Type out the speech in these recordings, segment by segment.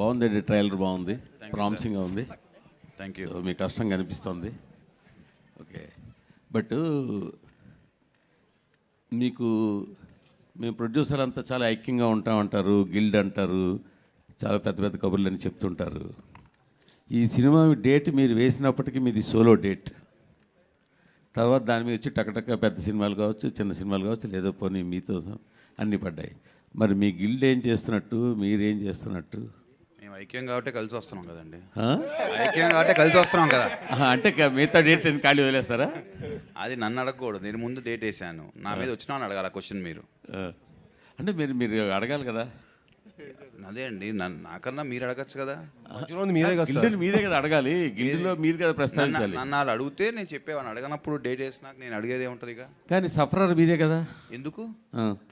బాగుందండి, ట్రైలర్ బాగుంది, ప్రామిసింగ్గా ఉంది. Thank you. సో మీ కష్టం కనిపిస్తుంది. ఓకే, బట్ మీకు మేము ప్రొడ్యూసర్ అంతా చాలా ఐక్యంగా ఉంటామంటారు, గిల్డ్ అంటారు, చాలా పెద్ద పెద్ద కబుర్లు అని చెప్తుంటారు. ఈ సినిమా డేట్ మీరు వేసినప్పటికీ మీది సోలో డేట్. తర్వాత దాని మీద వచ్చి టకటక పెద్ద సినిమాలు కావచ్చు, చిన్న సినిమాలు కావచ్చు, లేదో పోనీ మీతో అన్నీ పడ్డాయి. మరి మీ గిల్డ్ ఏం చేస్తున్నట్టు, మీరేం చేస్తున్నట్టు? మేము ఐక్యం కాబట్టి కలిసి వస్తున్నాం కదండి. ఐక్యం కాబట్టి కలిసి వస్తున్నాం కదా. అంటే మిగతా డేట్ ఖాళీ వదిలేస్తారా? అది నన్ను అడగకూడదు, నేను ముందు డేట్ వేసాను, నా మీద వచ్చినా అని అడగాలి క్వశ్చన్ మీరు. అంటే మీరు అడగాలి కదా. అదే అండి, నాకన్నా మీరు అడగచ్చు కదా. మీరే కదా అడగాలి, గిల్డ్లో మీరు కదా ప్రస్తావించాలి. నన్ను వాళ్ళు అడిగితే నేను చెప్పేవాడిని, అడగనప్పుడు డేట్ వేసినాక నేను అడిగేది ఏముంటుంది ఇక. కానీ సఫరర్ మీదే కదా. ఎందుకు?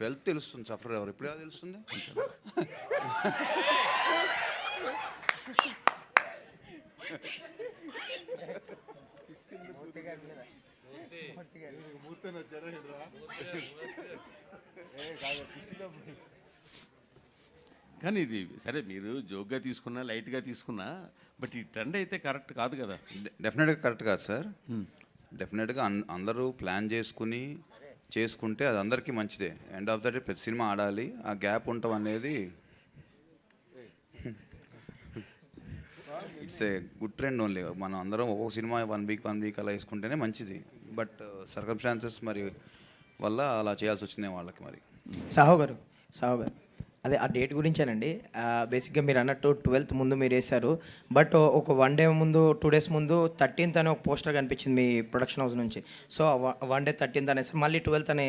12th తెలుస్తుంది సఫర్ ఎవరు, ఎప్పుడు తెలుస్తుంది? కానీ ఇది సరే, మీరు జోక్గా తీసుకున్నా, లైట్గా తీసుకున్నా, బట్ ఈ ట్రెండ్ అయితే కరెక్ట్ కాదు కదా. డెఫినెట్గా కరెక్ట్ కాదు సార్. డెఫినెట్గా అందరూ ప్లాన్ చేసుకుంటే అది అందరికీ మంచిదే. ఎండ్ ఆఫ్ ద డే ప్రతి సినిమా ఆడాలి, ఆ గ్యాప్ ఉండటం అనేది it's a good trend only. మనం అందరం ఒక్కొక్క సినిమా వన్ వీక్ అలా వేసుకుంటేనే మంచిది. బట్ సర్కమ్స్టాన్సెస్ మరి వల్ల అలా చేయాల్సి వచ్చింది వాళ్ళకి. మరి సాహో గారు అదే ఆ డేట్ గురించేనండి. బేసిక్గా మీరు అన్నట్టు 12th ముందు మీరు వేశారు, బట్ ఒక 1 day ముందు 2 days ముందు 13th అనే ఒక పోస్టర్ కనిపించింది మీ ప్రొడక్షన్ హౌస్ నుంచి. సో 1 day 13th అనేసి మళ్ళీ 12th అనే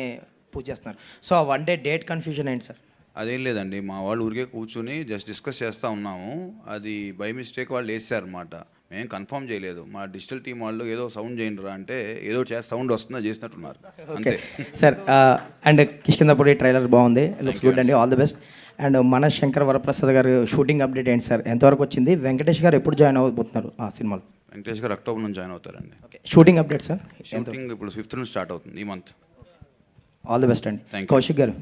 పూజ చేస్తున్నారు. సో ఆ 1 day డేట్ కన్ఫ్యూజన్ ఏంటి సార్? అదేం లేదండి, మా వాళ్ళు ఊరికే కూర్చుని జస్ట్ డిస్కస్ చేస్తూ ఉన్నాము. అది బై మిస్టేక్ వాళ్ళు వేసారనమాట, మేము కన్ఫర్మ్ చేయలేదు. మా డిజిటల్ టీం వాళ్ళు ఏదో సౌండ్ చేయండి రా అంటే ఏదో సౌండ్ వస్తుందో చేసినట్టున్నారు అంతే సార్. అండ్ కిష్కిందపూడి ట్రైలర్ బాగుంది, లుక్స్ గుడ్ అండి, ఆల్ ది బెస్ట్. అండ్ మన శంకర్ వరప్రసాద్ గారు షూటింగ్ అప్డేట్ ఏంటి సార్, ఎంతవరకు వచ్చింది? వెంకటేష్ గారు ఎప్పుడు జాయిన్ అవ్వబోతున్నారు ఆ సినిమాలో? వెంకటేష్ గారు అక్టోబర్ నుంచి జాయిన్ అవుతారండి. Shooting update sir? షూటింగ్ ఇప్పుడు 5th నుంచి స్టార్ట్ అవుతుంది ఈ మంత్. ఆల్ ది బెస్ట్ అండి. కౌశిక్ గారు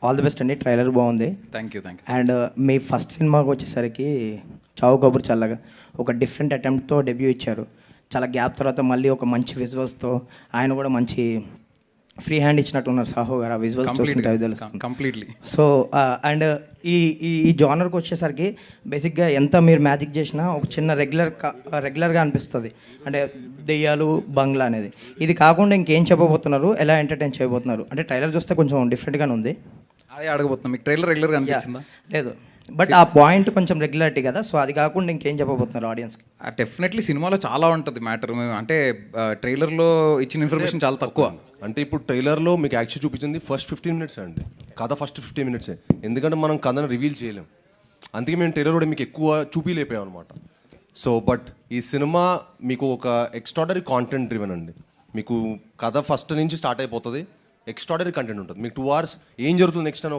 ఆల్ ది బెస్ట్ అండి, ట్రైలర్ బాగుంది. Thank you. And me first సినిమాకి వచ్చేసరికి చావు కబుర్ చల్లగా ఒక డిఫరెంట్ అటెంప్ట్తో డెబ్యూ ఇచ్చారు. చాలా గ్యాప్ తర్వాత మళ్ళీ ఒక మంచి విజువల్స్తో ఆయన కూడా మంచి ఫ్రీ హ్యాండ్ ఇచ్చినట్టు ఉన్నారు సాహో గారు. ఆ విజువల్స్ చూస్తుంటే అవి తెలుస్తుంది కంప్లీట్లీ. సో అండ్ ఈ జానర్కి వచ్చేసరికి బేసిక్గా ఎంత మీరు మ్యాజిక్ చేసినా ఒక చిన్న రెగ్యులర్గా అనిపిస్తుంది. అంటే దెయ్యాలు, బంగ్లా అనేది. ఇది కాకుండా ఇంకేం చెప్పబోతున్నారు, ఎలా ఎంటర్టైన్ చేయబోతున్నారు? అంటే ట్రైలర్ చూస్తే కొంచెం డిఫరెంట్గానే ఉంది. అదే అడగబోతున్నాం, మీకు ట్రైలర్ రెగ్యులర్గా అనిపించిందా? లేదు, బట్ ఆ పాయింట్ కొంచెం రెగ్యులారిటీ కదా. సో అది కాకుండా ఇంకేం చెప్పబోతున్నారు ఆడియన్స్కి? డెఫినెట్లీ సినిమాలో చాలా ఉంటుంది మ్యాటర్. అంటే ట్రైలర్లో ఇచ్చిన ఇన్ఫర్మేషన్ చాలా తక్కువ. అంటే ఇప్పుడు ట్రైలర్లో మీకు యాక్చువల్ చూపించింది ఫస్ట్ 15 minutes అండి, కథ ఫస్ట్ 15 minutes. ఎందుకంటే మనం కథను రివీల్ చేయలేం, అందుకే మేము ట్రైలర్ కూడా మీకు ఎక్కువ చూపిలేపాం అనమాట. సో బట్ ఈ సినిమా మీకు ఒక ఎక్స్ట్రాడనరీ కాంటెంట్ డ్రివెన్ అండి. మీకు కథ ఫస్ట్ నుంచి స్టార్ట్ అయిపోతుంది, ఎక్స్ట్రాడనరీ కంటెంట్ ఉంటుంది. మీకు 2 hours ఏం జరుగుతుంది నెక్స్ట్ అని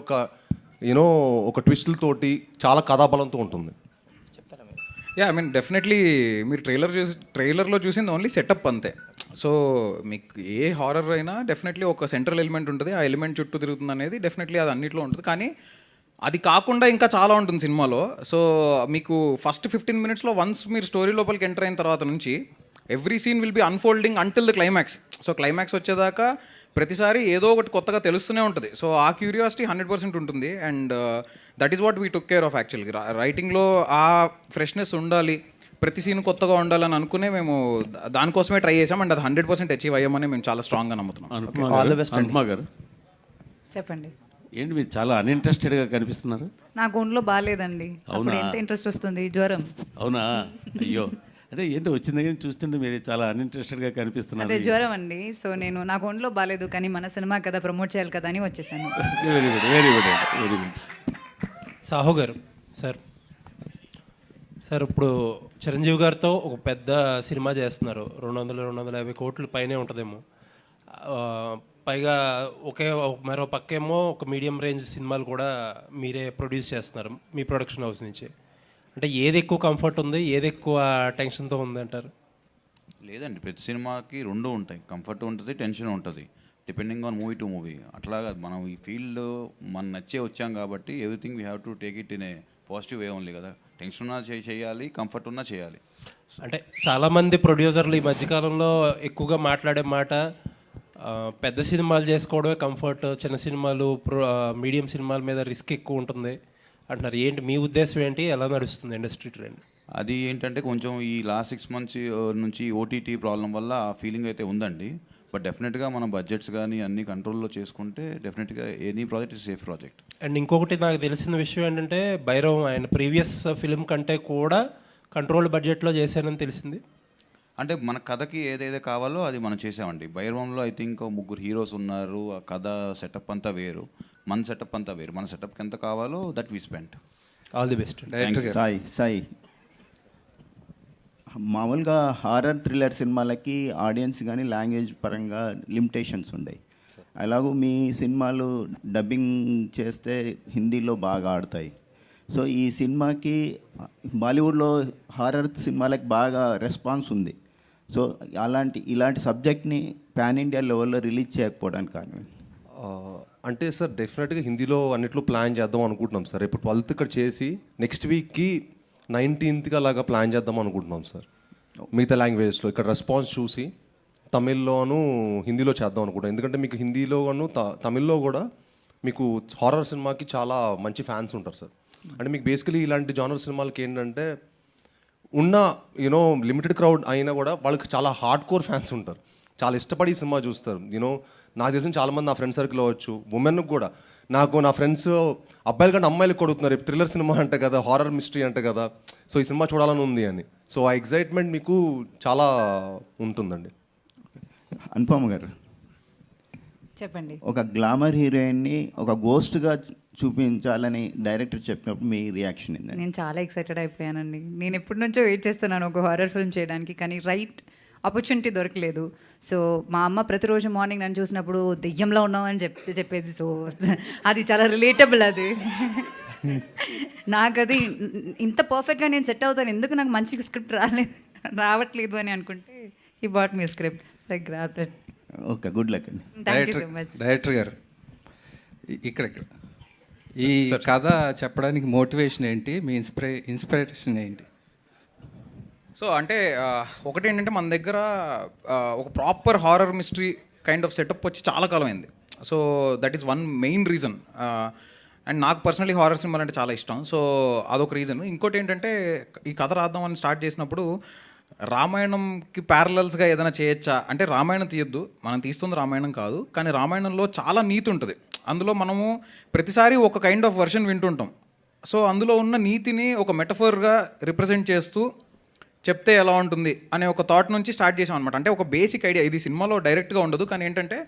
ఒక ట్విస్టులతోటి చాలా కథాబలంతో ఉంటుంది. ఐ మీన్ డెఫినెట్లీ మీరు ట్రైలర్లో చూసింది ఓన్లీ సెటప్ అంతే. సో మీకు ఏ హారర్ అయినా డెఫినెట్లీ ఒక సెంట్రల్ ఎలిమెంట్ ఉంటుంది, ఆ ఎలిమెంట్ చుట్టూ తిరుగుతుంది అనేది డెఫినెట్లీ అది అన్నింటిలో ఉంటుంది. కానీ అది కాకుండా ఇంకా చాలా ఉంటుంది సినిమాలో. సో మీకు ఫస్ట్ 15 minutesలో వన్స్ మీరు స్టోరీ లోపలికి ఎంటర్ అయిన తర్వాత నుంచి every scene will be unfolding until the climax. So climax వచ్చేదాకా ప్రతిసారి ఏదో ఒకటి కొత్తగా తెలుస్తూనే ఉంటుంది. సో ఆ క్యూరియాసిటీ 100% ఉంటుంది. And that is what we took care of యాక్చువల్గా. రైటింగ్లో ఆ ఫ్రెష్నెస్ ఉండాలి, ప్రతి సీన్ కొత్తగా ఉండాలని అనుకునే మేము దానికోసమే ట్రై చేసాం. అండ్ అది 100% అచీవ్ అయ్యామని మేము చాలా స్ట్రాంగ్గా నమ్ముతున్నాం. అనుపమ గారు చెప్పండి. ఏంటి మీరు చాలా అన్ఇంట్రెస్టెడ్గా కనిపిస్తున్నారు? నాకు ఒంట్లో బాగాలేదండి. అప్పుడు ఎంత ఇంట్రెస్ట్ వస్తుంది, జ్వరం. అవునా? అయ్యో, అదే ఏంటో వచ్చింది కానీ చూస్తుంటే మీరు చాలా అన్ఇంట్రెస్టెడ్గా కనిపిస్తున్నారు. అదే జ్వరం అండి. సో నాకు ఒంట్లో బాగాలేదు, కానీ మన సినిమా కదా ప్రమోట్ చేయాలి కదా అని వచ్చేసాను. Very good, very good, very good. Saaho గారు సార్ ఇప్పుడు చిరంజీవి గారితో ఒక పెద్ద సినిమా చేస్తున్నారు, 200-250 కోట్ల పైనే ఉంటుందేమో. పైగా మరో పక్కేమో ఒక మీడియం రేంజ్ సినిమాలు కూడా మీరే ప్రొడ్యూస్ చేస్తున్నారు మీ ప్రొడక్షన్ హౌస్ నుంచి. అంటే ఏది ఎక్కువ కంఫర్ట్ ఉంది, ఏది ఎక్కువ టెన్షన్తో ఉంది అంటారు? లేదండి, ప్రతి సినిమాకి 2 ఉంటాయి, కంఫర్ట్ ఉంటుంది, టెన్షన్ ఉంటుంది. Depending on movie to movie. అట్లాగా మనం ఈ ఫీల్డ్ మనం నచ్చే వచ్చాం కాబట్టి everything we have to take it in a positive way only కదా. టెన్షన్ ఉన్నా చేయాలి, కంఫర్ట్ ఉన్నా చేయాలి. అంటే చాలామంది ప్రొడ్యూసర్లు ఈ మధ్యకాలంలో ఎక్కువగా మాట్లాడే మాట పెద్ద సినిమాలు చేసుకోవడమే కంఫర్ట్, చిన్న సినిమాలు మీడియం సినిమాల మీద రిస్క్ ఎక్కువ ఉంటుంది అంటున్నారు. ఏంటి మీ ఉద్దేశం ఏంటి, ఎలా నడుస్తుంది ఇండస్ట్రీ ట్రెండ్? అది ఏంటంటే కొంచెం ఈ లాస్ట్ 6 months నుంచి ఓటీటీ ప్రాబ్లం వల్ల ఆ ఫీలింగ్ అయితే ఉందండి. బట్ డెఫినెట్గా మనం బడ్జెట్స్ కానీ అన్ని కంట్రోల్లో చేసుకుంటే డెఫినెట్గా any project is safe project. And ఇంకొకటి నాకు తెలిసిన విషయం ఏంటంటే భైరవ్ ఆయన ప్రీవియస్ ఫిల్మ్ కంటే కూడా కంట్రోల్డ్ బడ్జెట్లో చేశానని తెలిసింది. అంటే మన కథకి ఏదైతే కావాలో అది మనం చేసామండి. భైరవంలో ఐ థింక్ 3 హీరోస్ ఉన్నారు, ఆ కథ సెటప్ అంతా వేరు, మన సెటప్ అంతా వేరు. మన సెటప్కి ఎంత కావాలో that we spend. All the best. Sai మామూలుగా హారర్ థ్రిల్లర్ సినిమాలకి ఆడియన్స్ కానీ లాంగ్వేజ్ పరంగా లిమిటేషన్స్ ఉన్నాయి. అలాగూ మీ సినిమాలు డబ్బింగ్ చేస్తే హిందీలో బాగా ఆడతాయి. సో ఈ సినిమాకి బాలీవుడ్లో హారర్ సినిమాలకు బాగా రెస్పాన్స్ ఉంది. సో ఇలాంటి సబ్జెక్ట్ని పాన్ ఇండియా లెవెల్లో రిలీజ్ చేయకపోవడానికి కారణం? అంటే సార్ డెఫినెట్గా హిందీలో అన్నిట్లో ప్లాన్ చేద్దాం అనుకుంటున్నాం సార్. ఇప్పుడు 12th ఇక్కడ చేసి నెక్స్ట్ వీక్కి 19th అలాగా ప్లాన్ చేద్దాం అనుకుంటున్నాం సార్. మిగతా లాంగ్వేజెస్లో ఇక్కడ రెస్పాన్స్ చూసి తమిళ్లోను హిందీలో చేద్దాం అనుకుంటాం. ఎందుకంటే మీకు హిందీలోను తమిళ్లో కూడా మీకు హారర్ సినిమాకి చాలా మంచి ఫ్యాన్స్ ఉంటారు సార్. అంటే మీకు బేసికలీ ఇలాంటి జానర్ సినిమాలకి ఏంటంటే ఉన్న లిమిటెడ్ క్రౌడ్ అయినా కూడా వాళ్ళకి చాలా హార్డ్ కోర్ ఫ్యాన్స్ ఉంటారు, చాలా ఇష్టపడి ఈ సినిమా చూస్తారు. నాకు తెలిసిన చాలామంది నా ఫ్రెండ్ సర్కిల్ అవ్వచ్చు, ఉమెన్కి కూడా నా ఫ్రెండ్స్ అబ్బాయిల కంటే అమ్మాయిలకు కొడుతున్నారు థ్రిల్లర్ సినిమా అంటే కదా, హారర్ మిస్టరీ అంటే కదా, సో ఈ సినిమా చూడాలని ఉంది అని. సో ఆ ఎగ్జైట్మెంట్ మీకు చాలా ఉంటుందండి. అనుపమ గారు చెప్పండి. ఒక గ్లామర్ హీరోయిన్ని ఒక గోస్ట్గా చూపించాలని డైరెక్టర్ చెప్పినప్పుడు మీ రియాక్షన్ ఏంటండి? నేను చాలా ఎక్సైటెడ్ అయిపోయానండి. నేను ఎప్పటి నుంచో వెయిట్ చేస్తున్నాను ఒక హారర్ ఫిల్మ్ చేయడానికి, కానీ రైట్ ఆపర్చునిటీ దొరకలేదు. సో మా అమ్మ ప్రతిరోజు మార్నింగ్ నన్ను చూసినప్పుడు దెయ్యంలో ఉన్నావు అని చెప్పేది. సో అది చాలా రిలేటబుల్. అది నాకు అది ఇంత పర్ఫెక్ట్గా నేను సెట్ అవుతాను, ఎందుకు నాకు మంచి స్క్రిప్ట్ రావట్లేదు అని అనుకుంటే ఈ బాట్ మీ script like grabbed it. Okay, good luck అండి. Thank you so much. Director గారు ఇక్కడ ఈ కథ చెప్పడానికి మోటివేషన్ ఏంటి, మీ ఇన్స్పిరేషన్ ఏంటి? సో అంటే ఒకటి ఏంటంటే మన దగ్గర ఒక proper horror mystery kind of setup వచ్చి చాలా కాలం అయింది. So that is one main reason. And నాకు పర్సనలీ హారర్ సినిమాలు అంటే చాలా ఇష్టం. సో అదొక రీజన్. ఇంకోటి ఏంటంటే ఈ కథ రాద్దామని స్టార్ట్ చేసినప్పుడు రామాయణంకి ప్యారలల్స్గా ఏదైనా చేయొచ్చా అంటే, రామాయణం తీయొద్దు, మనం తీస్తుంది రామాయణం కాదు, కానీ రామాయణంలో చాలా నీతి ఉంటుంది. అందులో మనము ప్రతిసారి ఒక కైండ్ ఆఫ్ వర్షన్ వింటుంటాం. సో అందులో ఉన్న నీతిని ఒక మెటఫర్గా రిప్రజెంట్ చేస్తూ చెప్తే ఎలా ఉంటుంది అనే ఒక థాట్ నుంచి స్టార్ట్ చేసాం అనమాట. అంటే ఒక బేసిక్ ఐడియా, ఇది సినిమాలో డైరెక్ట్గా ఉండదు, కానీ ఏంటంటే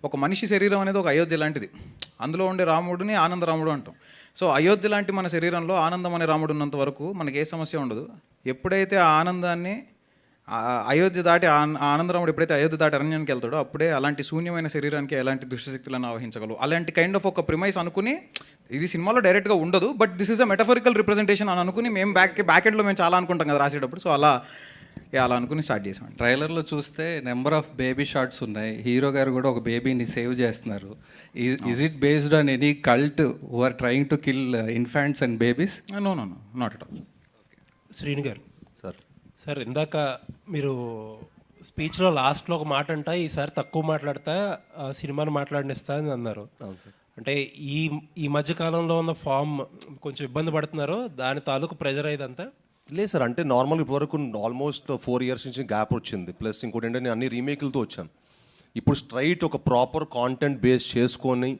ఒక మనిషి శరీరం అనేది ఒక అయోధ్య లాంటిది. అందులో ఉండే రాముడిని ఆనందరాముడు అంటాం. సో అయోధ్య లాంటి మన శరీరంలో ఆనందం అనే రాముడు ఉన్నంత వరకు మనకి ఏ సమస్య ఉండదు. ఎప్పుడైతే ఆ ఆనందాన్ని అయోధ్య దాటి ఆనందరాముడు ఎప్పుడైతే అయోధ్య దాటి అరణ్యానికి వెళ్తాడో అప్పుడే అలాంటి శూన్యమైన శరీరానికి ఎలాంటి దుష్టశక్తులను ఆవహించగలవు. అలాంటి కైండ్ ఆఫ్ ఒక ప్రిమైస్ అనుకుని, ఇది సినిమాలో డైరెక్ట్గా ఉండదు but this is a metaphorical representation అని అనుకుని మేము బ్యాక్ ఎండ్లో మేము చాలా అనుకుంటాం కదా రాసేటప్పుడు. సో అలా అనుకుని స్టార్ట్ చేసాం. ట్రైలర్లో చూస్తే నెంబర్ ఆఫ్ బేబీ షాట్స్ ఉన్నాయి, హీరో గారు కూడా ఒక బేబీని సేవ్ చేస్తున్నారు. Is it based on any cult who are trying to kill infants and babies? No not at all. Srinu గారు సార్ ఇందాక మీరు స్పీచ్లో లాస్ట్లో ఒక మాట అంట, ఈసారి తక్కువ మాట్లాడతా సినిమాను మాట్లాడినిస్తా అని అన్నారు. అంటే ఈ మధ్య కాలంలో ఉన్న ఫామ్ కొంచెం ఇబ్బంది పడుతున్నారు, దాని తాలూకు ప్రెజర్ ఇదంతా? లేదు సార్, అంటే నార్మల్ ఇప్పటివరకు ఆల్మోస్ట్ 4 years నుంచి గ్యాప్ వచ్చింది. ప్లస్ ఇంకోటి ఏంటంటే నేను అన్ని రీమేక్లతో వచ్చాను. ఇప్పుడు స్ట్రైట్ ఒక ప్రాపర్ కాంటెంట్ బేస్ చేసుకొని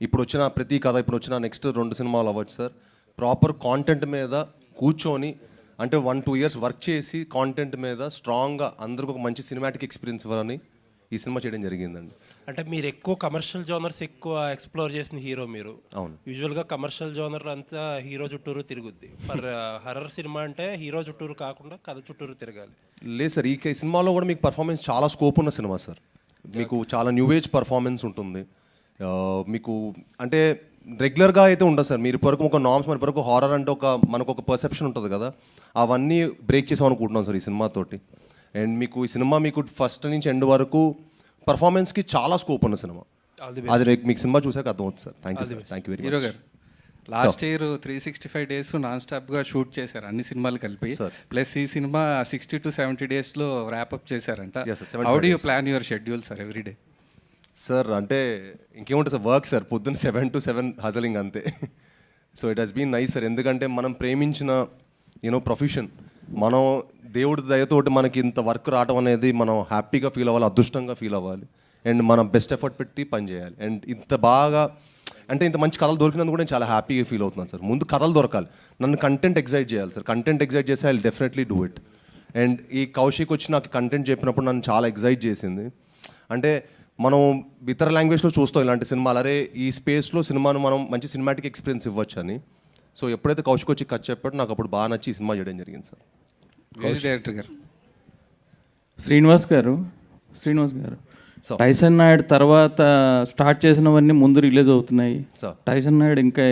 ఇప్పుడు వచ్చిన ప్రతి కథ, ఇప్పుడు వచ్చిన నెక్స్ట్ 2 సినిమాలు అవ్వచ్చు సార్, ప్రాపర్ కాంటెంట్ మీద కూర్చొని అంటే 1-2 years వర్క్ చేసి కాంటెంట్ మీద స్ట్రాంగ్గా అందరికి ఒక మంచి సినిమాటిక్ ఎక్స్పీరియన్స్ ఇవ్వాలని ఈ సినిమా చేయడం జరిగిందండి. అంటే మీరు ఎక్కువ కమర్షియల్ జోనర్స్ ఎక్కువ ఎక్స్ప్లోర్ చేసిన హీరో మీరు. అవును. యూజువల్గా కమర్షియల్ జోనర్ అంతా హీరో చుట్టూరు తిరుగుద్ది. ఫర్ హర్రర్ సినిమా అంటే హీరో చుట్టూరు కాకుండా కథ చుట్టూరు తిరగాలి. లేదు సార్, ఈ సినిమాలో కూడా మీకు పర్ఫార్మెన్స్ చాలా స్కోప్ ఉన్న సినిమా సార్. మీకు చాలా న్యూ ఏజ్ పర్ఫార్మెన్స్ ఉంటుంది. మీకు అంటే రెగ్యులర్గా అయితే ఉండదు సార్. మీరు ఇప్పటివరకు ఒక నార్మ్స్, మన ఇప్పటివరకు హారర్ అంటే మనకు ఒక పర్సెప్షన్ ఉంటుంది కదా, అవన్నీ బ్రేక్ చేసాం అనుకుంటున్నాం సార్ ఈ సినిమాతోటి. అండ్ మీకు ఈ సినిమా మీకు ఫస్ట్ నుంచి ఎండ్ వరకు పర్ఫార్మెన్స్కి చాలా స్కోప్ ఉన్న సినిమా. అది మీకు సినిమా చూసాక అర్థమవుతుంది sir. Thank you sir. Thank you very hero much. గారు లాస్ట్ ఇయర్ 365 days నాన్ స్టాప్గా షూట్ చేశారు అన్ని సినిమాలు కలిపి. ప్లస్ ఈ సినిమా 60 to 70 daysలో ర్యాప్అప్ చేశారంట. How do you plan your schedule sir everyday? Sir అంటే ఇంకేముంటుంది సార్, వర్క్ సార్, పొద్దున్న 7 to 7 హజలింగ్ అంతే. So it has been nice sir, ఎందుకంటే మనం ప్రేమించిన ప్రొఫెషన్, మనం దేవుడి దయతోటి మనకి ఇంత వర్క్ రావడం అనేది మనం హ్యాపీగా ఫీల్ అవ్వాలి, అదృష్టంగా ఫీల్ అవ్వాలి, అండ్ మనం బెస్ట్ ఎఫర్ట్ పెట్టి పని చేయాలి. అండ్ ఇంత బాగా అంటే ఇంత మంచి కథలు దొరికినందుకు కూడా నేను చాలా హ్యాపీగా ఫీల్ అవుతున్నాను సార్. ముందు కథలు దొరకాలి, నన్ను కంటెంట్ ఎగ్జైట్ చేయాలి సార్. కంటెంట్ ఎగ్జైట్ చేస్తే I will definitely do it. And ఈ కౌశిక్ వచ్చి నాకు కంటెంట్ చెప్పినప్పుడు నన్ను చాలా ఎగ్జైట్ చేసింది. అంటే మనం ఇతర లాంగ్వేజ్లో చూస్తాం ఇలాంటి సినిమాలు, అరే ఈ స్పేస్లో సినిమాను మనం మంచి సినిమాటిక్ ఎక్స్పీరియన్స్ ఇవ్వచ్చు అని. సో ఎప్పుడైతే కౌశిక్ వచ్చి కథ చెప్పాడో నాకు అప్పుడు బాగా నచ్చి ఈ సినిమా చేయడం జరిగింది సార్. మ్యూజిక్ డైరెక్టర్ గారు శ్రీనివాస్ గారు టైసన్ నాయుడు తర్వాత స్టార్ట్ చేసినవన్నీ ముందు రిలీజ్ అవుతున్నాయి. టైసన్ నాయుడు ఇంకా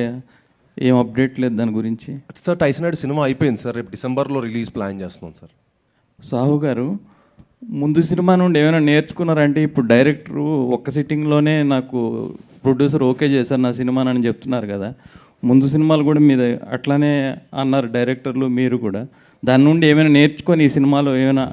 ఏం అప్డేట్ లేదు దాని గురించి. సార్ టైసన్ నాయుడు సినిమా అయిపోయింది సార్, రేపు డిసెంబర్లో రిలీజ్ ప్లాన్ చేస్తున్నాం సార్. సాహు గారు ముందు సినిమా నుండి ఏమైనా నేర్చుకున్నారంటే ఇప్పుడు డైరెక్టరు ఒక్క సిట్టింగ్లోనే నాకు ప్రొడ్యూసర్ ఓకే చేశారు నా సినిమాని అని చెప్తున్నారు కదా, ముందు సినిమాలు కూడా మీద అట్లానే అన్నారు డైరెక్టర్లు, మీరు కూడా దాని నుండి ఏమైనా నేర్చుకొని ఈ సినిమాలో ఏమైనా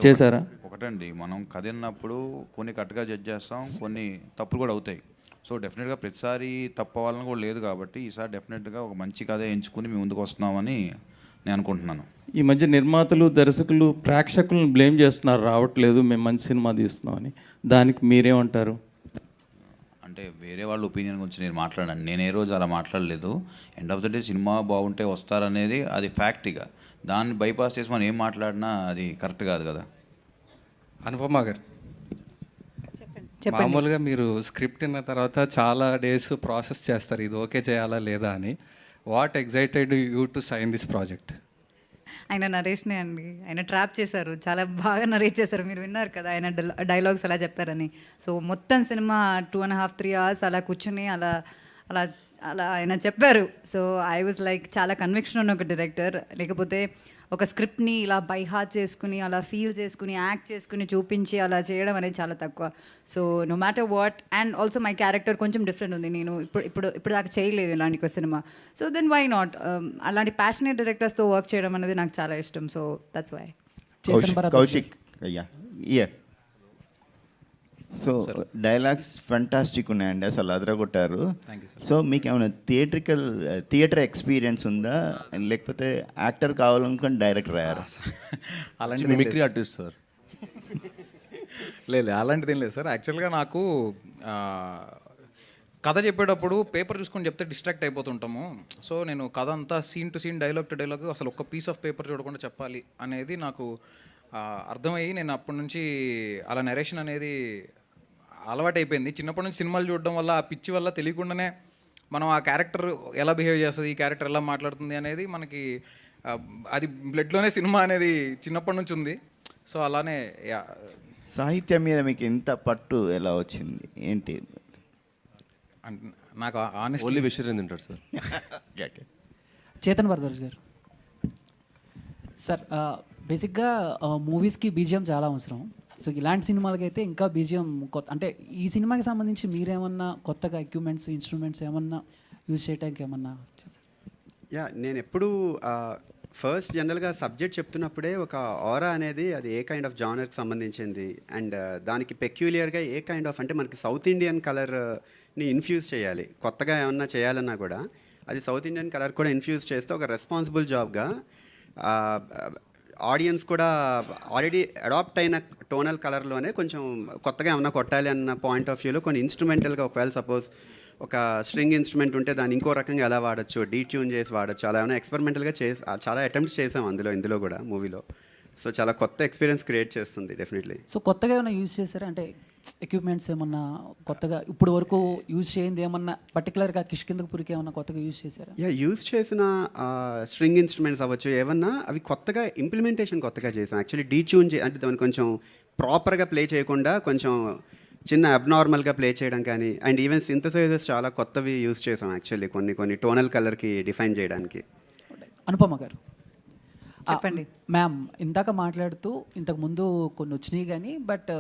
చేశారా? ఒకటండి, మనం కథ విన్నప్పుడు కొన్ని కరెక్ట్గా జడ్జ్ చేస్తాం, కొన్ని తప్పులు కూడా అవుతాయి. సో డెఫినెట్గా ప్రతిసారి తప్పు అవ్వాలని కూడా లేదు, కాబట్టి ఈసారి డెఫినెట్గా ఒక మంచి కథ ఎంచుకుని మేము ముందుకు వస్తున్నామని నేను అనుకుంటున్నాను. ఈ మధ్య నిర్మాతలు దర్శకులు ప్రేక్షకులను బ్లేమ్ చేస్తున్నారు, రావట్లేదు మేము మంచి సినిమా తీస్తున్నామని, దానికి మీరేమంటారు? అంటే వేరే వాళ్ళ ఒపీనియన్ గురించి నేను మాట్లాడాను, నేను ఏ రోజు అలా మాట్లాడలేదు. End of the day cinema బాగుంటే వస్తారనేది అది ఫ్యాక్ట్గా, దాన్ని బైపాస్ చేసి మనం ఏం మాట్లాడినా అది కరెక్ట్ కాదు కదా. అనుపమ గారు మామూలుగా మీరు స్క్రిప్ట్ విన్న తర్వాత చాలా డేస్ ప్రాసెస్ చేస్తారు ఇది ఓకే చేయాలా లేదా అని. What excited you to sign this project? ఆయన నరేష్నే అండి, ఆయన ట్రాప్ చేశారు, చాలా బాగా నరేట్ చేశారు. మీరు విన్నారు కదా ఆయన డైలాగ్స్ అలా చెప్పారని. సో మొత్తం సినిమా 2.5-3 hours అలా కూర్చుని అలా అలా అలా ఆయన చెప్పారు. సో ఐ వాజ్ లైక్ చాలా కన్విక్షన్ ఉన్న ఒక డైరెక్టర్, లేకపోతే ఒక స్క్రిప్ట్ని ఇలా బై హార్ట్ చేసుకుని అలా ఫీల్ చేసుకుని యాక్ట్ చేసుకుని చూపించి అలా చేయడం అనేది చాలా తక్కువ. So no matter what, and also my character కొంచెం డిఫరెంట్ ఉంది, నేను ఇప్పుడు దాకా చేయలేదు ఇలాంటి ఒక సినిమా. సో దెన్ వై నాట్, అలాంటి ప్యాషనేట్ డైరెక్టర్స్తో వర్క్ చేయడం అనేది నాకు చాలా ఇష్టం. So that's why. కౌశిక్ అయ్యా, సో డైలాగ్స్ ఫంటాస్టిక్ ఉన్నాయండి, అసలు అదరగొట్టారు. సో మీకు ఏమైనా థియేటర్ ఎక్స్పీరియన్స్ ఉందా, లేకపోతే యాక్టర్ కావాలనుకుని డైరెక్టర్ అయ్యారా? అలాంటి మిమిక్రీ ఆర్టిస్ట్ సార్? లేదు అలాంటిది ఏం లేదు సార్. యాక్చువల్గా నాకు కథ చెప్పేటప్పుడు పేపర్ చూసుకొని చెప్తే డిస్ట్రాక్ట్ అయిపోతుంటాము. సో నేను కథ అంతా scene to scene, dialogue to dialogue, అసలు ఒక్క పీస్ ఆఫ్ పేపర్ చూడకుండా చెప్పాలి అనేది నాకు అర్థమయ్యి నేను అప్పటి నుంచి అలా నరేషన్ అనేది అలవాటు అయిపోయింది. చిన్నప్పటి నుంచి సినిమాలు చూడడం వల్ల ఆ పిచ్చి వల్ల తెలియకుండానే మనం ఆ క్యారెక్టర్ ఎలా బిహేవ్ చేస్తుంది, ఈ క్యారెక్టర్ ఎలా మాట్లాడుతుంది అనేది మనకి అది బ్లడ్లోనే సినిమా అనేది చిన్నప్పటి నుంచి ఉంది. సో అలానే సాహిత్యం మీద మీకు ఇంత పట్టు ఎలా వచ్చింది ఏంటి? నాకు ఓన్లీ విషయం తింటాడు సార్. చేతన్ భరద్వాజ్ గారు సార్, బేసిక్గా మూవీస్కి బీజిఎం చాలా అవసరం. సో ఇలాంటి సినిమాలకైతే ఇంకా బీజిఎం కొత్త, అంటే ఈ సినిమాకి సంబంధించి మీరేమన్నా కొత్తగా ఎక్విప్మెంట్స్, ఇన్స్ట్రుమెంట్స్ ఏమన్నా యూజ్ చేయడానికి ఏమన్నా? నేను ఎప్పుడు ఫస్ట్ జనరల్గా సబ్జెక్ట్ చెప్తున్నప్పుడే ఒక ఆరా అనేది అది ఏ కైండ్ ఆఫ్ జానర్కి సంబంధించింది, అండ్ దానికి పెక్యులియర్గా ఏ కైండ్ ఆఫ్, అంటే మనకి సౌత్ ఇండియన్ కలర్ని ఇన్ఫ్యూజ్ చేయాలి, కొత్తగా ఏమన్నా చేయాలన్నా కూడా అది సౌత్ ఇండియన్ కలర్ కూడా ఇన్ఫ్యూజ్ చేస్తే ఒక రెస్పాన్సిబుల్ జాబ్గా ఆడియన్స్ కూడా ఆల్రెడీ అడాప్ట్ అయిన టోనల్ కలర్లోనే కొంచెం కొత్తగా ఏమన్నా కొట్టాలి అన్న పాయింట్ ఆఫ్ వ్యూలో కొన్ని ఇన్స్ట్రుమెంటల్గా, ఒకవేళ సపోజ్ ఒక స్ట్రింగ్ ఇన్స్ట్రుమెంట్ ఉంటే దాన్ని ఇంకో రకంగా ఎలా వాడచ్చు, డీట్యూన్ చేసి వాడచ్చు, అలా ఏమైనా ఎక్స్పెరిమెంటల్గా చాలా అటెంప్ట్స్ చేసాం ఇందులో కూడా మూవీలో. సో చాలా కొత్త ఎక్స్పీరియన్స్ క్రియేట్ చేస్తుంది డెఫినెట్లీ. సో కొత్తగా ఏమైనా యూజ్ చేశారా, అంటే ఎక్విప్మెంట్స్ ఏమన్నా కొత్తగా ఇప్పుడు వరకు యూజ్ చేయండి ఏమన్నా పర్టికులర్గా కిష్కిందపురికి ఏమన్నా కొత్తగా యూజ్ చేశారా? యూజ్ చేసిన స్ట్రింగ్ ఇన్స్ట్రుమెంట్స్ అవ్వచ్చు ఏమన్నా, అవి కొత్తగా ఇంప్లిమెంటేషన్ కొత్తగా చేసాం. యాక్చువల్లీ డీట్యూన్ అంటే దాన్ని కొంచెం ప్రాపర్గా ప్లే చేయకుండా కొంచెం చిన్న అబ్నార్మల్గా ప్లే చేయడం కానీ, అండ్ ఈవెన్ సింథసైజర్స్ చాలా కొత్తవి యూజ్ చేసాం యాక్చువల్లీ కొన్ని టోనల్ కలర్కి డిఫైన్ చేయడానికి. అనుపమ గారు చెప్పండి. మ్యామ్ ఇందాక మాట్లాడుతూ ఇంతకు ముందు కొన్ని వచ్చినాయి కానీ, బట్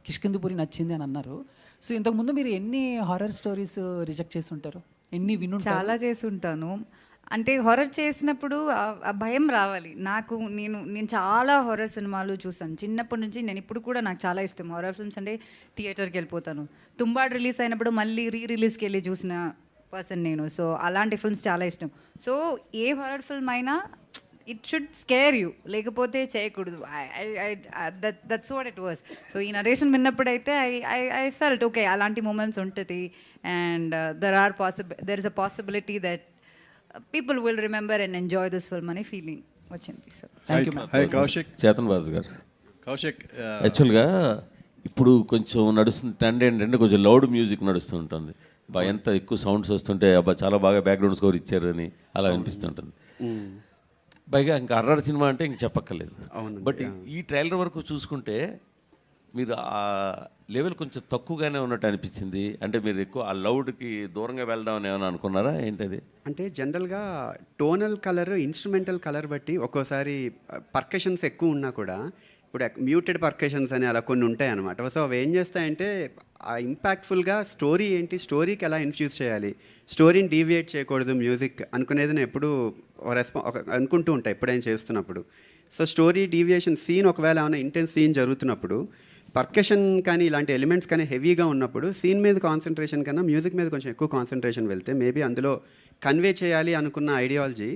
కిష్కిందపురి నచ్చింది అని అన్నారు. సో ఇంతకుముందు మీరు ఎన్ని హారర్ స్టోరీస్ రిజెక్ట్ చేసి ఉంటారు? ఎన్ని విను? చాలా చేసి ఉంటాను. అంటే హారర్ చేసినప్పుడు ఆ భయం రావాలి. నేను చాలా హారర్ సినిమాలు చూసాను చిన్నప్పటి నుంచి. నేను ఇప్పుడు కూడా నాకు చాలా ఇష్టం హారర్ ఫిల్మ్స్ అంటే. థియేటర్కి వెళ్ళిపోతాను. తుంబాడ్ రిలీజ్ అయినప్పుడు మళ్ళీ రిలీజ్కి వెళ్ళి చూసిన పర్సన్ నేను. సో అలాంటి ఫిల్మ్స్ చాలా ఇష్టం. సో ఏ హారర్ ఫిల్మ్ అయినా ఇట్ షుడ్ స్కేర్ యూ, లేకపోతే చేయకూడదు. That's what it was. So ఈ నరేషన్ విన్నప్పుడైతే ఐ ఫెల్ట్ ఓకే, అలాంటి మూమెంట్స్ ఉంటుంది. And there is a possibility that people will remember and enjoy this film అనే feeling వచ్చింది. So thank you ma'am. Hi Kaushik. Chetan Baju గారు, కౌశిక్ యాక్చువల్గా ఇప్పుడు కొంచెం నడుస్తుంది ట్రెండ్ ఏంటంటే కొంచెం లౌడ్ మ్యూజిక్ నడుస్తూ ఉంటుంది. ఎంత ఎక్కువ సౌండ్స్ వస్తుంటే అబ్బా చాలా బాగా బ్యాక్గ్రౌండ్ స్కోర్ ఇచ్చారు అని అలా అనిపిస్తుంటుంది. పైగా ఇంకా హర్రర్ సినిమా అంటే ఇంక చెప్పక్కర్లేదు. బట్ ఈ ట్రైలర్ వరకు చూసుకుంటే మీరు ఆ లెవెల్ కొంచెం తక్కువగానే ఉన్నట్టు అనిపించింది. అంటే మీరు ఎక్కువ ఆ లౌడ్కి దూరంగా వెళ్దామని ఏమైనా అనుకున్నారా ఏంటది? అంటే జనరల్గా టోనల్ కలర్, ఇన్స్ట్రుమెంటల్ కలర్ బట్టి ఒక్కోసారి పర్కషన్స్ ఎక్కువ ఉన్నా కూడా, ఇప్పుడు మ్యూటెడ్ పర్కషన్స్ అని అలా కొన్ని ఉంటాయి అన్నమాట. సో అవి ఏం చేస్తాయంటే ఆ ఇంపాక్ట్ఫుల్గా స్టోరీ ఏంటి, స్టోరీకి ఎలా ఇన్ఫ్యూజ్ చేయాలి, స్టోరీని డీవియేట్ చేయకూడదు మ్యూజిక్ అనుకునేది నేను ఎప్పుడు అనుకుంటూ ఉంటాను ఎప్పుడైనా చేస్తున్నప్పుడు. సో స్టోరీ డీవియేషన్ సీన్ ఒకవేళ ఏమైనా ఇంటెన్స్ సీన్ జరుగుతున్నప్పుడు పర్కషన్ కానీ ఇలాంటి ఎలిమెంట్స్ కానీ హెవీగా ఉన్నప్పుడు సీన్ మీద కాన్సన్ట్రేషన్ కన్నా మ్యూజిక్ మీద కొంచెం ఎక్కువ కాన్సన్ట్రేషన్ వెళ్తే మేబీ అందులో కన్వే చేయాలి అనుకున్న ఐడియాలజీ,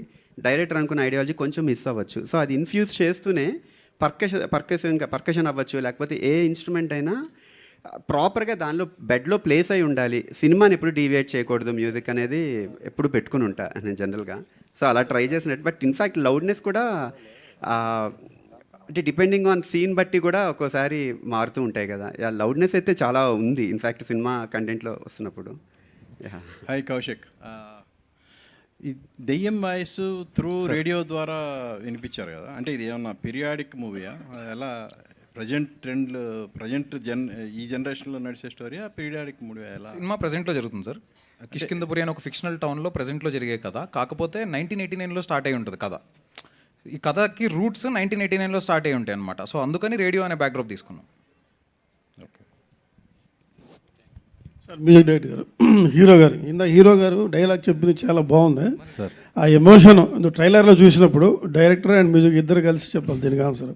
డైరెక్టర్ అనుకున్న ఐడియాలజీ కొంచెం మిస్ అవ్వచ్చు. సో అది ఇన్ఫ్యూజ్ చేస్తూనే పర్కషన్ అవ్వచ్చు, లేకపోతే ఏ ఇన్స్ట్రుమెంట్ అయినా ప్రాపర్గా దానిలో బెడ్లో ప్లేస్ అయి ఉండాలి. సినిమాని ఎప్పుడు డీవియేట్ చేయకూడదు మ్యూజిక్ అనేది ఎప్పుడు పెట్టుకుని ఉంటా నేను జనరల్గా. సో అలా ట్రై చేసినట్టు. బట్ ఇన్ఫ్యాక్ట్ లౌడ్నెస్ కూడా అంటే డిపెండింగ్ ఆన్ సీన్ బట్టి కూడా ఒక్కోసారి మారుతూ ఉంటాయి కదా. లౌడ్నెస్ అయితే చాలా ఉంది ఇన్ఫ్యాక్ట్ సినిమా కంటెంట్లో వస్తున్నప్పుడు. హాయ్ కౌశిక్. ఈ దెయ్యం వాయిస్ త్రూ రేడియో ద్వారా వినిపించారు కదా, అంటే ఇది ఏమన్నా పీరియాడిక్ మూవీయా? ఎలా ప్రజెంట్ ఈ జనరేషన్లో నడిచే స్టోరీయా, పీరియాడిక్ మూవీ? ఎలా? సినిమా ప్రజెంట్లో జరుగుతుంది సార్. కిష్కిందపురి అని ఒక ఫిక్షనల్ టౌన్లో ప్రజెంట్లో జరిగే కథ. కాకపోతే 1989లో స్టార్ట్ అయి ఉంటుంది కథ. ఈ కథకి రూట్స్ 1989లో స్టార్ట్ అయి ఉంటాయి అనమాట. సో అందుకని రేడియో అనే బ్యాక్డ్రాప్ తీసుకున్నాం. సార్ మ్యూజిక్ డైరెక్టర్ గారు, హీరో గారు డైలాగ్ చెప్పింది చాలా బాగుంది సార్. ఆ ఎమోషన్ ట్రైలర్లో చూసినప్పుడు డైరెక్టర్ అండ్ మ్యూజిక్ ఇద్దరు కలిసి చెప్పాలి దీనికి ఆన్సర్.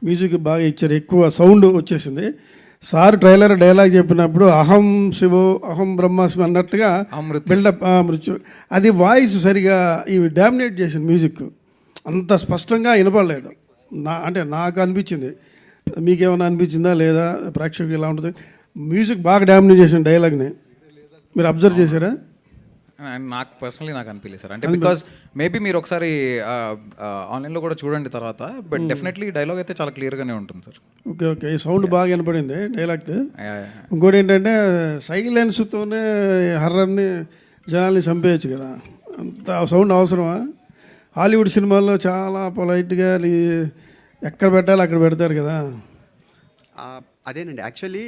మ్యూజిక్ బాగా ఇచ్చారు, ఎక్కువ సౌండ్ వచ్చేసింది. సార్ ట్రైలర్ డైలాగ్ చెప్పినప్పుడు అహం శివో అహం బ్రహ్మాస్మి అన్నట్టుగా బిల్డప్ మృత్యు, అది వాయిస్ సరిగా ఇవి డామినేట్ చేసింది. మ్యూజిక్ అంత స్పష్టంగా వినపడలేదు అంటే నాకు అనిపించింది. మీకేమైనా అనిపించిందా లేదా? ప్రేక్షకులు ఎలా ఉంటుంది? మ్యూజిక్ బాగా డామినేట్ చేసిన డైలాగ్ని మీరు అబ్జర్వ్ చేశారా? నాకు పర్సనలీ నాకు అనిపించలేదు సార్. అంటే బికాజ్ మేబీ మీరు ఒకసారి ఆన్లైన్లో కూడా చూడండి తర్వాత. బట్ డెఫినెట్లీ డైలాగ్ అయితే చాలా క్లియర్గానే ఉంటుంది సార్. ఓకే ఓకే, ఈ సౌండ్ బాగా వినపడింది డైలాగ్తో. ఇంకోటి ఏంటంటే సైలెన్స్తోనే హర్రర్ని జనాల్ని చంపేయచ్చు కదా, అంత సౌండ్ అవసరమా? హాలీవుడ్ సినిమాల్లో చాలా పొలైట్గా ఎక్కడ పెట్టాలి అక్కడ పెడతారు కదా. అదేనండి యాక్చువల్లీ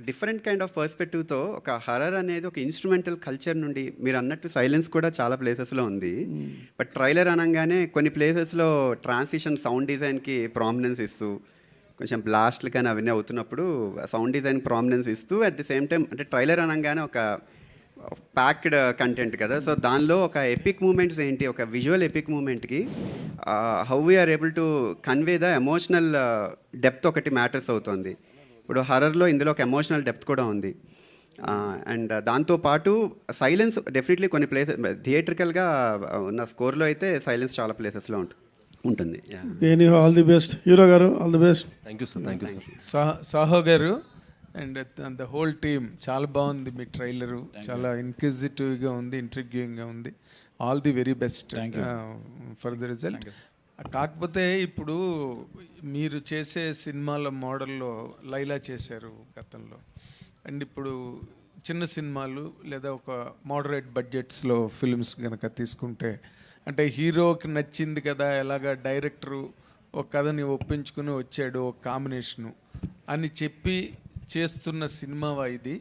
డిఫరెంట్ కైండ్ ఆఫ్ పర్స్పెక్టివ్తో ఒక హర్రర్ అనేది ఒక ఇన్స్ట్రుమెంటల్ కల్చర్ నుండి మీరు అన్నట్టు సైలెన్స్ కూడా చాలా ప్లేసెస్లో ఉంది. బట్ ట్రైలర్ అనగానే కొన్ని ప్లేసెస్లో ట్రాన్సిషన్ సౌండ్ డిజైన్కి ప్రామినెన్స్ ఇస్తూ కొంచెం బ్లాస్ట్లు కానీ అవన్నీ అవుతున్నప్పుడు సౌండ్ డిజైన్ ప్రామినెన్స్ ఇస్తూ అట్ ది సేమ్ టైం అంటే ట్రైలర్ అనగానే ఒక ప్యాక్డ్ కంటెంట్ కదా. సో దానిలో ఒక ఎపిక్ మూమెంట్స్ ఏంటి, ఒక విజువల్ ఎపిక్ మూమెంట్కి how we are able to convey the emotional depth ఒకటి మ్యాటర్స్ అవుతుంది. ఇప్పుడు హర్రర్లో ఇందులో ఒక ఎమోషనల్ డెప్త్ కూడా ఉంది. అండ్ దాంతోపాటు సైలెన్స్ డెఫినెట్లీ కొన్ని ప్లేసెస్ థియేట్రికల్గా ఉన్న స్కోర్లో అయితే సైలెన్స్ చాలా ప్లేసెస్లో ఉంటుంది. ఆల్ ది బెస్ట్ హీరో గారు, all the best. Thank you sir. Thank you sir. Saaho గారు అండ్ ద హోల్ టీమ్ చాలా బాగుంది. మీ ట్రైలరు చాలా ఇన్క్విజిటివ్గా ఉంది, ఇంట్రిగ్యూయింగ్గా ఉంది. All the very best for the result. కాకపోతే ఇప్పుడు మీరు చేసే సినిమాల మోడల్లో లైలా చేశారు గతంలో, అండ్ ఇప్పుడు చిన్న సినిమాలు లేదా ఒక మోడరేట్ బడ్జెట్స్లో ఫిల్మ్స్ కనుక తీసుకుంటే అంటే హీరోకి నచ్చింది కదా, ఎలాగ డైరెక్టరు ఒక కథని ఒప్పించుకుని వచ్చాడు ఒక కాంబినేషను అని చెప్పి చేస్తున్న సినిమావా ఇది?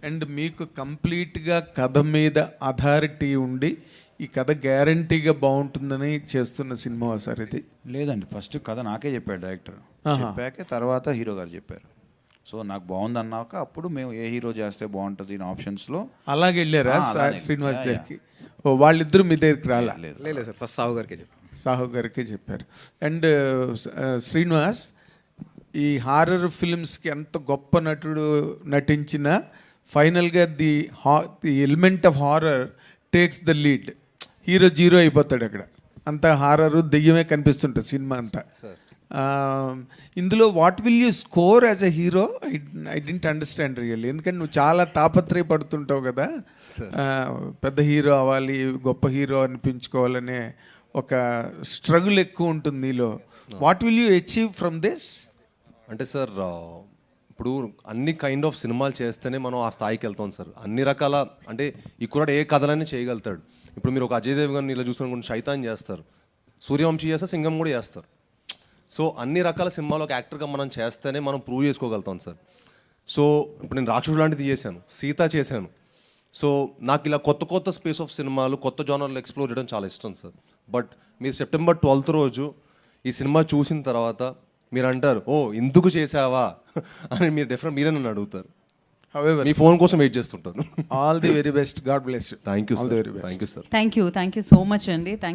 అండ్ మీకు కంప్లీట్గా కథ మీద అథారిటీ ఉండి ఈ కథ గ్యారంటీగా బాగుంటుందని చేస్తున్న సినిమా సార్ ఇది? లేదండి, ఫస్ట్ కథ నాకే చెప్పాడు డైరెక్టర్, చెప్పాక తర్వాత హీరో గారు చెప్పారు. సో నాకు బాగుంది అన్నాక అప్పుడు మేము ఏ హీరో చేస్తే బాగుంటుంది ఇన్ ఆప్షన్స్లో అలాగే వెళ్ళారా అలానే. శ్రీనివాస్ Yeah, దగ్గరికి? ఓ వాళ్ళిద్దరు మీ దగ్గరికి రాలా? లేదు సార్, ఫస్ట్ సాహు గారికి చెప్పాను. సాహు గారికి చెప్పారు. అండ్ శ్రీనివాస్, ఈ హారర్ ఫిల్మ్స్కి ఎంత గొప్ప నటుడు నటించినా ఫైనల్గా the element of horror takes the lead. Hero zero అయిపోతాడు అక్కడ. అంతా హారరు దెయ్యమే కనిపిస్తుంటుంది సినిమా అంతా. ఇందులో what will you score as a hero? I didn't understand really. ఎందుకంటే నువ్వు చాలా తాపత్రయపడుతుంటావు కదా, పెద్ద హీరో అవ్వాలి, గొప్ప హీరో అనిపించుకోవాలనే ఒక స్ట్రగుల్ ఎక్కువ ఉంటుంది నీలో. What will you achieve from this? అంటే సార్ ఇప్పుడు అన్ని కైండ్ ఆఫ్ సినిమాలు చేస్తేనే మనం ఆ స్థాయికి వెళ్తాం సార్. అన్ని రకాల అంటే ఈ కుర్రాడు ఏ కథలన్నీ చేయగలుగుతాడు. ఇప్పుడు మీరు ఒక అజయ్ దేవ్ గారిని ఇలా చూసుకుని శైతాన్ చేస్తారు, సూర్యవంశీ చేస్తారు, సింగం కూడా చేస్తారు. సో అన్ని రకాల సినిమాలు ఒక యాక్టర్గా మనం చేస్తేనే మనం ప్రూవ్ చేసుకోగలుగుతాం సార్. సో ఇప్పుడు నేను రాక్షసుడు లాంటిది చేశాను, సీత చేశాను. సో నాకు ఇలా కొత్త కొత్త స్పేస్ ఆఫ్ సినిమాలు, కొత్త జానర్లు ఎక్స్ప్లోర్ చేయడం చాలా ఇష్టం సార్. బట్ మీరు సెప్టెంబర్ 12th రోజు ఈ సినిమా చూసిన తర్వాత మీరు అంటారు, ఓ ఎందుకు చేసావా అని మీరు డెఫినెట్ మీరే నన్ను అడుగుతారు. మీ ఫోన్ కోసం వెయిట్ చేస్తుంటాను. All the very best. God bless you. Thank you all the very sir. Best. Thank you sir. Thank you so much అండి. థ్యాంక్స్